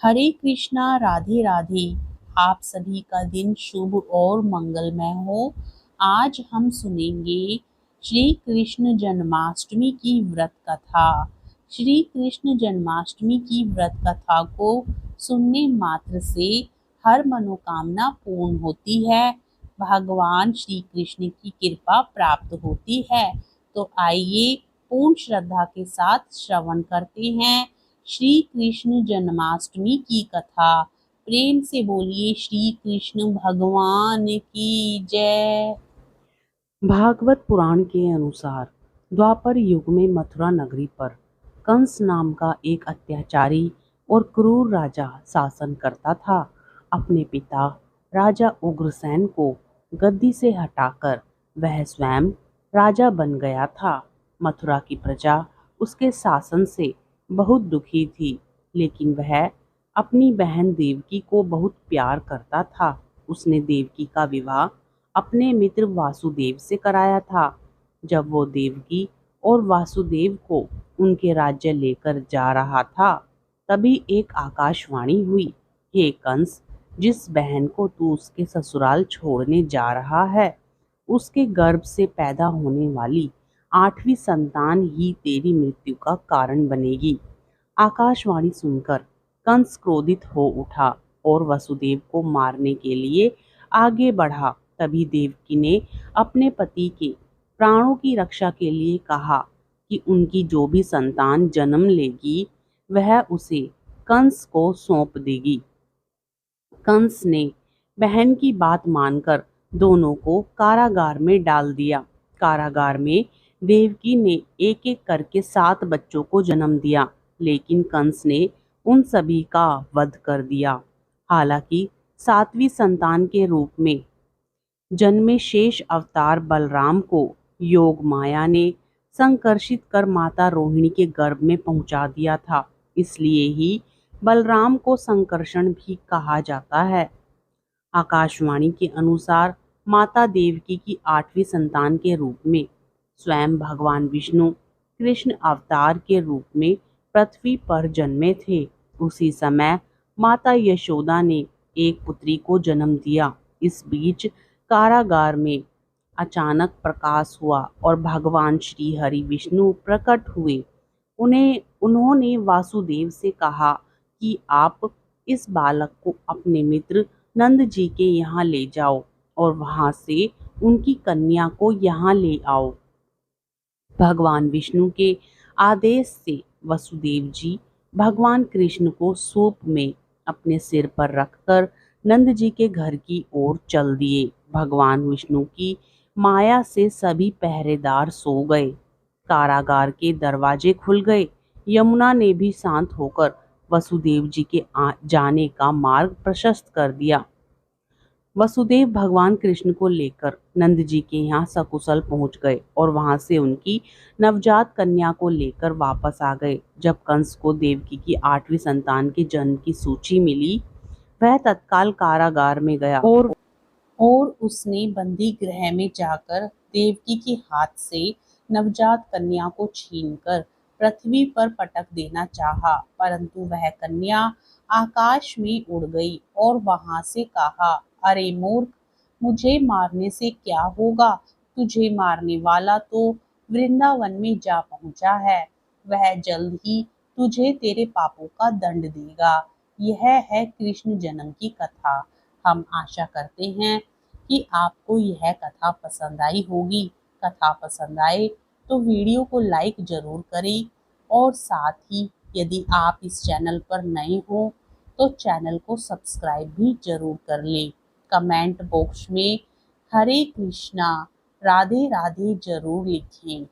हरे कृष्णा, राधे राधे। आप सभी का दिन शुभ और मंगलमय हो। आज हम सुनेंगे श्री कृष्ण जन्माष्टमी की व्रत कथा। श्री कृष्ण जन्माष्टमी की व्रत कथा को सुनने मात्र से हर मनोकामना पूर्ण होती है, भगवान श्री कृष्ण की कृपा प्राप्त होती है। तो आइए पूर्ण श्रद्धा के साथ श्रवण करते हैं श्री कृष्ण जन्माष्टमी की कथा। प्रेम से बोलिए श्री कृष्ण भगवान की जय। भागवत पुराण के अनुसार द्वापर युग में मथुरा नगरी पर कंस नाम का एक अत्याचारी और क्रूर राजा शासन करता था। अपने पिता राजा उग्रसेन को गद्दी से हटाकर वह स्वयं राजा बन गया था। मथुरा की प्रजा उसके शासन से बहुत दुखी थी, लेकिन वह अपनी बहन देवकी को बहुत प्यार करता था। उसने देवकी का विवाह अपने मित्र वासुदेव से कराया था। जब वो देवकी और वासुदेव को उनके राज्य लेकर जा रहा था, तभी एक आकाशवाणी हुई, हे कंस, जिस बहन को तू उसके ससुराल छोड़ने जा रहा है, उसके गर्भ से पैदा होने वाली 8वीं संतान ही तेरी मृत्यु का कारण बनेगी। आकाशवाणी सुनकर कंस क्रोधित हो उठा और वसुदेव को मारने के लिए आगे बढ़ा। तभी देवकी ने अपने पति के प्राणों की रक्षा के लिए कहा कि उनकी जो भी संतान जन्म लेगी वह उसे कंस को सौंप देगी। कंस ने बहन की बात मानकर दोनों को कारागार में डाल दिया। कारागार में देवकी ने एक एक करके 7 बच्चों को जन्म दिया, लेकिन कंस ने उन सभी का वध कर दिया। हालांकि 7वीं संतान के रूप में जन्मे शेष अवतार बलराम को योग माया ने संकर्षित कर माता रोहिणी के गर्भ में पहुंचा दिया था। इसलिए ही बलराम को संकर्षण भी कहा जाता है। आकाशवाणी के अनुसार माता देवकी की 8वीं संतान के रूप में स्वयं भगवान विष्णु कृष्ण अवतार के रूप में पृथ्वी पर जन्मे थे। उसी समय माता यशोदा ने एक पुत्री को जन्म दिया। इस बीच कारागार में अचानक प्रकाश हुआ और भगवान श्री हरि विष्णु प्रकट हुए। उन्होंने वासुदेव से कहा कि आप इस बालक को अपने मित्र नंद जी के यहाँ ले जाओ और वहां से उनकी कन्या को यहाँ ले आओ। भगवान विष्णु के आदेश से वसुदेव जी भगवान कृष्ण को सूप में अपने सिर पर रखकर नंद जी के घर की ओर चल दिए। भगवान विष्णु की माया से सभी पहरेदार सो गए। कारागार के दरवाजे खुल गए। यमुना ने भी शांत होकर वसुदेव जी के जाने का मार्ग प्रशस्त कर दिया। वसुदेव भगवान कृष्ण को लेकर नंद जी के यहाँ सकुशल पहुंच गए और वहां से उनकी नवजात कन्या को लेकर वापस आ गए। जब कंस को देवकी की 8वीं संतान के जन्म की सूची मिली, वह तत्काल कारागार में गया और उसने बंदी गृह में जाकर देवकी के हाथ से नवजात कन्या को छीनकर पृथ्वी पर पटक देना चाहा, परंतु वह कन्या आकाश में उड़ गई और वहां से कहा, अरे मूर्ख, मुझे मारने से क्या होगा? तुझे मारने वाला तो वृंदावन में जा पहुंचा है। वह जल्द ही तुझे तेरे पापों का दंड देगा। यह है कृष्ण जन्म की कथा। हम आशा करते हैं कि आपको यह कथा पसंद आई होगी। कथा पसंद आए तो वीडियो को लाइक जरूर करें और साथ ही यदि आप इस चैनल पर नए हो तो चैनल को सब्सक्राइब भी जरूर कर लें। कमेंट बॉक्स में हरे कृष्णा, राधे राधे जरूर लिखें।